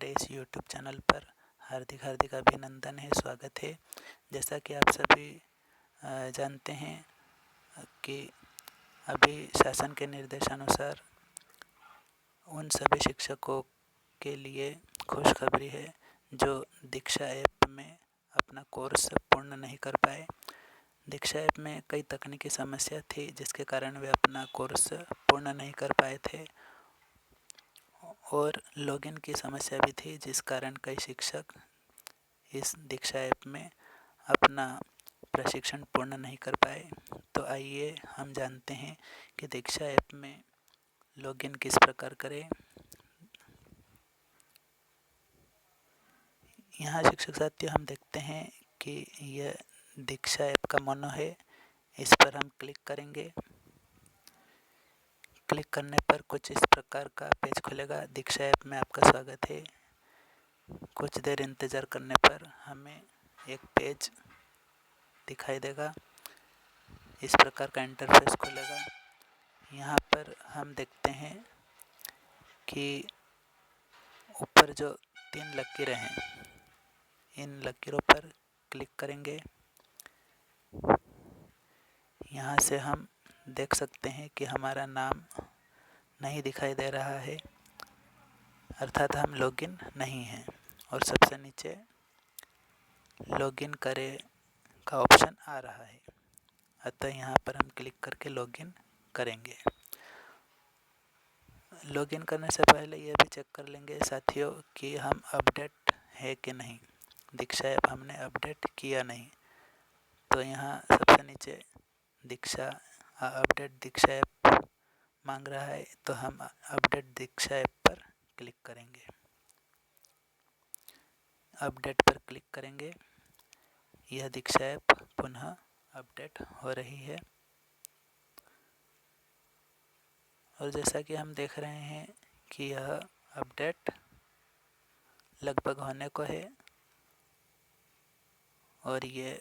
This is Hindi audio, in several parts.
हमारे इस यूट्यूब चैनल पर हार्दिक हार्दिक अभिनंदन है, स्वागत है। जैसा कि आप सभी जानते हैं कि अभी शासन के निर्देशानुसार उन सभी शिक्षकों के लिए खुशखबरी है जो दीक्षा ऐप में अपना कोर्स पूर्ण नहीं कर पाए। दीक्षा ऐप में कई तकनीकी समस्या थी जिसके कारण वे अपना कोर्स पूर्ण नहीं कर पाए थे और लॉगिन की समस्या भी थी, जिस कारण कई शिक्षक इस दीक्षा ऐप में अपना प्रशिक्षण पूर्ण नहीं कर पाए। तो आइए हम जानते हैं कि दीक्षा ऐप में लॉगिन किस प्रकार करें। यहाँ शिक्षक साथियों हम देखते हैं कि यह दीक्षा ऐप का मोनो है। इस पर हम क्लिक करेंगे। क्लिक करने पर कुछ इस प्रकार का पेज खुलेगा। दीक्षा ऐप में आपका स्वागत है। कुछ देर इंतज़ार करने पर हमें एक पेज दिखाई देगा। इस प्रकार का इंटरफेस खुलेगा। यहाँ पर हम देखते हैं कि ऊपर जो 3 लकीरें हैं, इन लकीरों पर क्लिक करेंगे। यहाँ से हम देख सकते हैं कि हमारा नाम नहीं दिखाई दे रहा है, अर्थात हम लॉगिन नहीं हैं। और सबसे नीचे लॉगिन करें का ऑप्शन आ रहा है, अतः यहाँ पर हम क्लिक करके लॉगिन करेंगे। लॉगिन करने से पहले यह भी चेक कर लेंगे साथियों कि हम अपडेट है कि नहीं। दीक्षा ऐप हमने अपडेट किया नहीं, तो यहाँ सबसे नीचे अपडेट दीक्षा ऐप मांग रहा है, तो हम अपडेट दीक्षा ऐप पर क्लिक करेंगे। अपडेट पर क्लिक करेंगे। यह दीक्षा ऐप पुनः अपडेट हो रही है और जैसा कि हम देख रहे हैं कि यह अपडेट लगभग होने को है और ये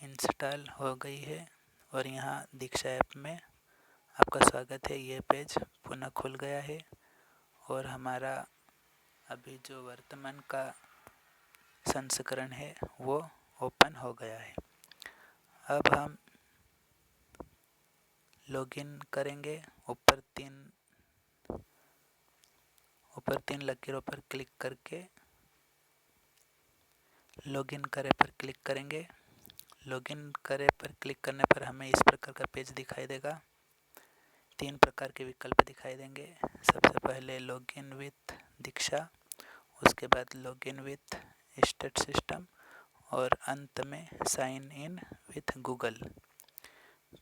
इंस्टॉल हो गई है। और यहाँ दीक्षा ऐप में आपका स्वागत है, ये पेज पुनः खुल गया है और हमारा अभी जो वर्तमान का संस्करण है वो ओपन हो गया है। अब हम लॉगिन करेंगे। ऊपर तीन लकीरों पर क्लिक करके लॉगिन करें पर क्लिक करेंगे। लॉगिन करें पर क्लिक करने पर हमें इस प्रकार का पेज दिखाई देगा। 3 प्रकार के विकल्प दिखाई देंगे। सबसे पहले लॉगिन विथ दीक्षा, उसके बाद लॉगिन विथ स्टेट सिस्टम और अंत में साइन इन विथ गूगल।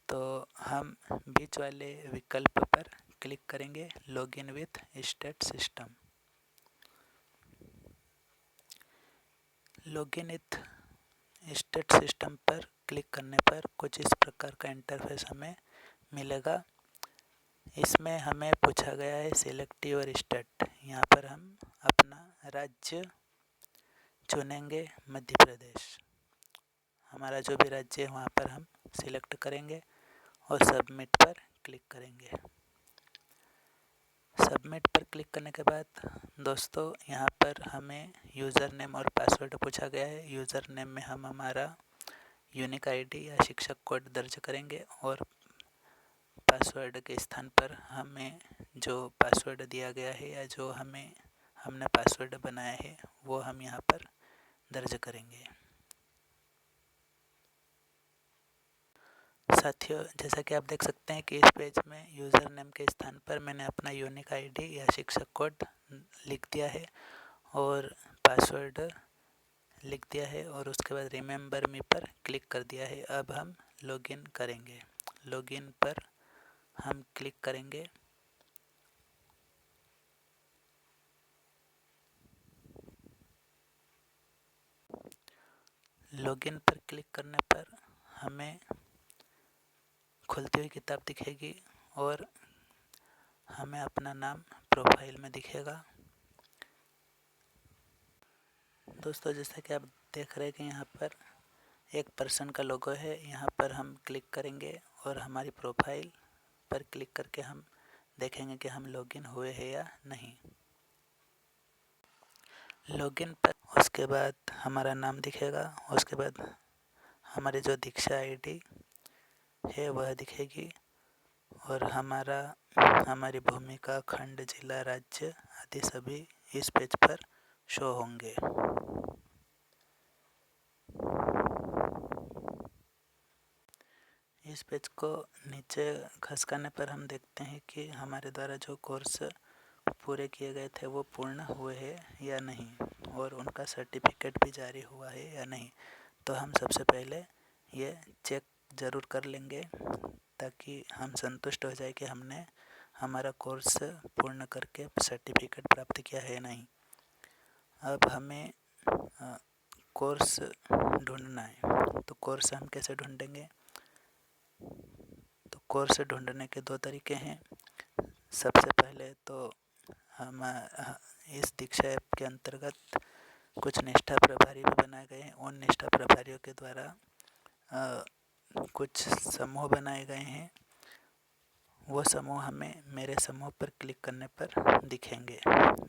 तो हम बीच वाले विकल्प पर क्लिक करेंगे, login with state system. Login with state system पर क्लिक करने पर कुछ इस प्रकार का इंटरफेस हमें मिलेगा। इसमें हमें पूछा गया है सिलेक्ट योर स्टेट। यहाँ पर हम अपना राज्य चुनेंगे, मध्य प्रदेश। हमारा जो भी राज्य है वहाँ पर हम सिलेक्ट करेंगे और सबमिट पर क्लिक करेंगे। सबमिट पर क्लिक करने के बाद दोस्तों यहाँ पर हमें यूज़र नेम और पासवर्ड पूछा गया है। यूज़र नेम में हम हमारा यूनिक आईडी या शिक्षक कोड दर्ज करेंगे और पासवर्ड के स्थान पर हमें जो पासवर्ड दिया गया है या जो हमने पासवर्ड बनाया है वो हम यहाँ पर दर्ज करेंगे। साथियों, जैसा कि आप देख सकते हैं कि इस पेज में यूज़र नेम के स्थान पर मैंने अपना यूनिक आईडी या शिक्षक कोड लिख दिया है और पासवर्ड लिख दिया है और उसके बाद रिमेंबर मी पर क्लिक कर दिया है। अब हम लॉगिन करेंगे। लॉगिन पर हम क्लिक करेंगे। लॉगिन पर क्लिक करने पर हमें खुलती हुई किताब दिखेगी और हमें अपना नाम प्रोफाइल में दिखेगा। दोस्तों, जैसा कि आप देख रहे हैं कि यहाँ पर एक पर्सन का लोगो है। यहाँ पर हम क्लिक करेंगे और हमारी प्रोफाइल पर क्लिक करके हम देखेंगे कि हम लॉगिन हुए हैं या नहीं। लॉगिन पर उसके बाद हमारा नाम दिखेगा, उसके बाद हमारी जो दीक्षा आईडी है वह दिखेगी और हमारी भूमिका, खंड, जिला, राज्य आदि सभी इस पेज पर शो होंगे। इस पेज को नीचे खसकाने पर हम देखते हैं कि हमारे द्वारा जो कोर्स पूरे किए गए थे वो पूर्ण हुए हैं या नहीं, और उनका सर्टिफिकेट भी जारी हुआ है या नहीं। तो हम सबसे पहले ये चेक ज़रूर कर लेंगे ताकि हम संतुष्ट हो जाए कि हमने हमारा कोर्स पूर्ण करके सर्टिफिकेट प्राप्त किया है नहीं। अब हमें कोर्स ढूंढना है, तो कोर्स हम कैसे ढूंढेंगे? तो कोर्स ढूंढने के दो तरीके हैं। सबसे पहले तो हम इस दीक्षा ऐप के अंतर्गत कुछ निष्ठा प्रभारी भी बनाए गए हैं। उन निष्ठा प्रभारियों के द्वारा कुछ समूह बनाए गए हैं। वो समूह हमें मेरे समूह पर क्लिक करने पर दिखेंगे।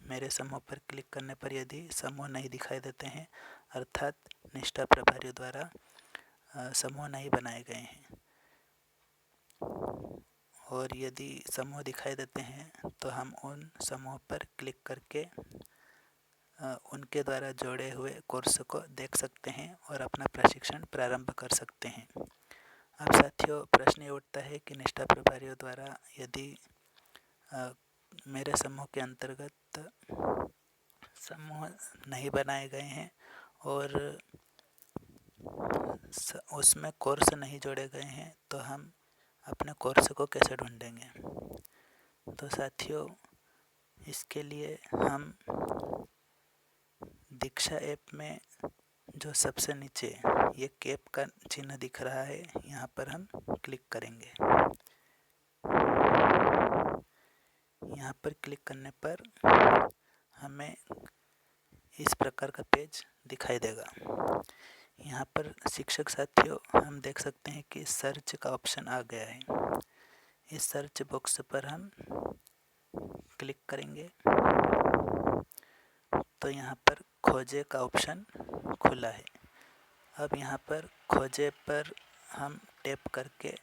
मेरे समूह पर क्लिक करने पर यदि समूह नहीं दिखाई देते हैं, अर्थात निष्ठा प्रभारियों द्वारा समूह नहीं बनाए गए हैं, और यदि समूह दिखाई देते हैं तो हम उन समूह पर क्लिक करके उनके द्वारा जोड़े हुए कोर्स को देख सकते हैं और अपना प्रशिक्षण प्रारंभ कर सकते हैं। अब साथियों, प्रश्न ये उठता है कि निष्ठा प्रभारियों द्वारा यदि मेरे समूह के अंतर्गत समूह नहीं बनाए गए हैं और उसमें कोर्स नहीं जोड़े गए हैं, तो हम अपने कोर्स को कैसे ढूंढेंगे? तो साथियों, इसके लिए हम दीक्षा ऐप में जो सबसे नीचे ये कैप का चिन्ह दिख रहा है, यहाँ पर हम क्लिक करेंगे। यहाँ पर क्लिक करने पर हमें इस प्रकार का पेज दिखाई देगा। यहाँ पर शिक्षक साथियों, हम देख सकते हैं कि सर्च का ऑप्शन आ गया है। इस सर्च बॉक्स पर हम क्लिक करेंगे तो यहाँ पर खोजे का ऑप्शन खुला है। अब यहाँ पर खोजे पर हम टैप करके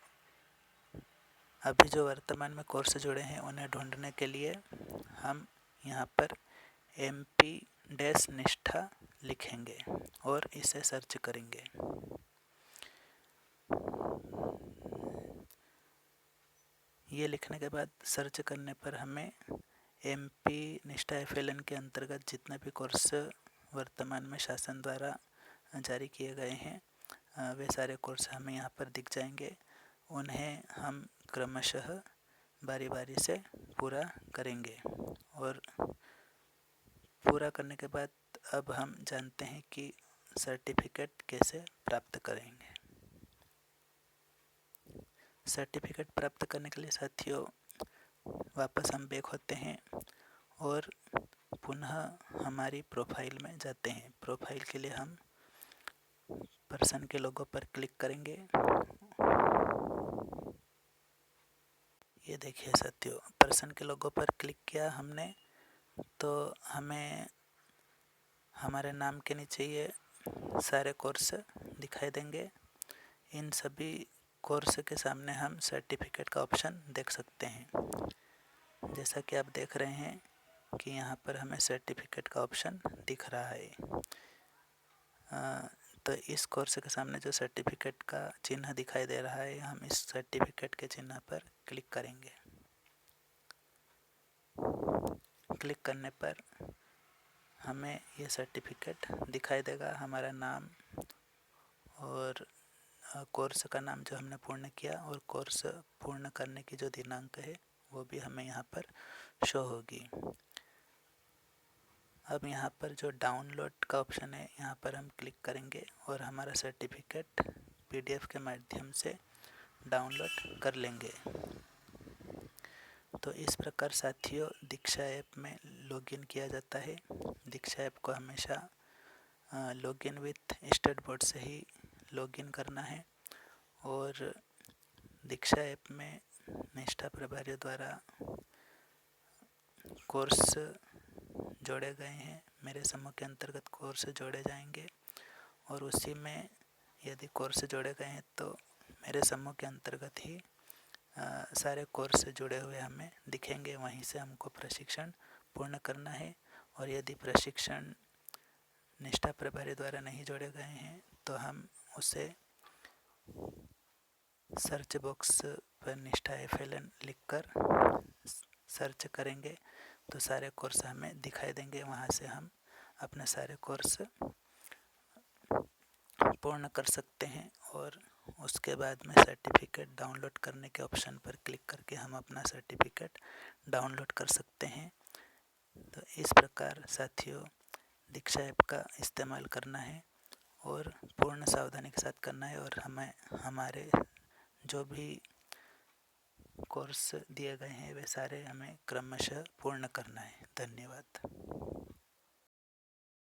अभी जो वर्तमान में कोर्स जुड़े हैं उन्हें ढूंढने के लिए हम यहाँ पर MP-निष्ठा लिखेंगे और इसे सर्च करेंगे। ये लिखने के बाद सर्च करने पर हमें MP निष्ठा FLN के अंतर्गत जितने भी कोर्स वर्तमान में शासन द्वारा जारी किए गए हैं वे सारे कोर्स हमें यहाँ पर दिख जाएंगे। उन्हें हम क्रमशः बारी बारी से पूरा करेंगे और पूरा करने के बाद अब हम जानते हैं कि सर्टिफिकेट कैसे प्राप्त करेंगे। सर्टिफिकेट प्राप्त करने के लिए साथियों वापस हम बैक होते हैं और पुनः हमारी प्रोफाइल में जाते हैं। प्रोफाइल के लिए हम पर्सन के लोगो पर क्लिक करेंगे। ये देखिए साथियों, पर्सन के लोगो पर क्लिक किया हमने तो हमें हमारे नाम के नीचे ये सारे कोर्स दिखाई देंगे। इन सभी कोर्स के सामने हम सर्टिफिकेट का ऑप्शन देख सकते हैं। जैसा कि आप देख रहे हैं कि यहाँ पर हमें सर्टिफिकेट का ऑप्शन दिख रहा है। तो इस कोर्स के सामने जो सर्टिफिकेट का चिन्ह दिखाई दे रहा है, हम इस सर्टिफिकेट के चिन्ह पर क्लिक करेंगे। क्लिक करने पर हमें ये सर्टिफिकेट दिखाई देगा। हमारा नाम और कोर्स का नाम जो हमने पूर्ण किया और कोर्स पूर्ण करने की जो दिनांक है वो भी हमें यहाँ पर शो होगी। अब यहाँ पर जो डाउनलोड का ऑप्शन है, यहाँ पर हम क्लिक करेंगे और हमारा सर्टिफिकेट PDF के माध्यम से डाउनलोड कर लेंगे। तो इस प्रकार साथियों दीक्षा ऐप में लॉगिन किया जाता है। दीक्षा ऐप को हमेशा लॉगिन विथ स्टेट बोर्ड से ही लॉगिन करना है और दीक्षा ऐप में निष्ठा प्रभारियों द्वारा कोर्स जोड़े गए हैं, मेरे समूह के अंतर्गत कोर्स जोड़े जाएंगे और उसी में यदि कोर्स जोड़े गए हैं तो मेरे समूह के अंतर्गत ही सारे कोर्स जुड़े हुए हमें दिखेंगे। वहीं से हमको प्रशिक्षण पूर्ण करना है। और यदि प्रशिक्षण निष्ठा प्रभारी द्वारा नहीं जोड़े गए हैं तो हम उसे सर्च बॉक्स पर निष्ठा FLN लिखकर सर्च करेंगे तो सारे कोर्स हमें दिखाई देंगे। वहाँ से हम अपने सारे कोर्स पूर्ण कर सकते हैं और उसके बाद में सर्टिफिकेट डाउनलोड करने के ऑप्शन पर क्लिक करके हम अपना सर्टिफिकेट डाउनलोड कर सकते हैं। तो इस प्रकार साथियों दीक्षा ऐप का इस्तेमाल करना है और पूर्ण सावधानी के साथ करना है और हमें हमारे जो भी कोर्स दिए गए हैं वे सारे हमें क्रमशः पूर्ण करना है। धन्यवाद।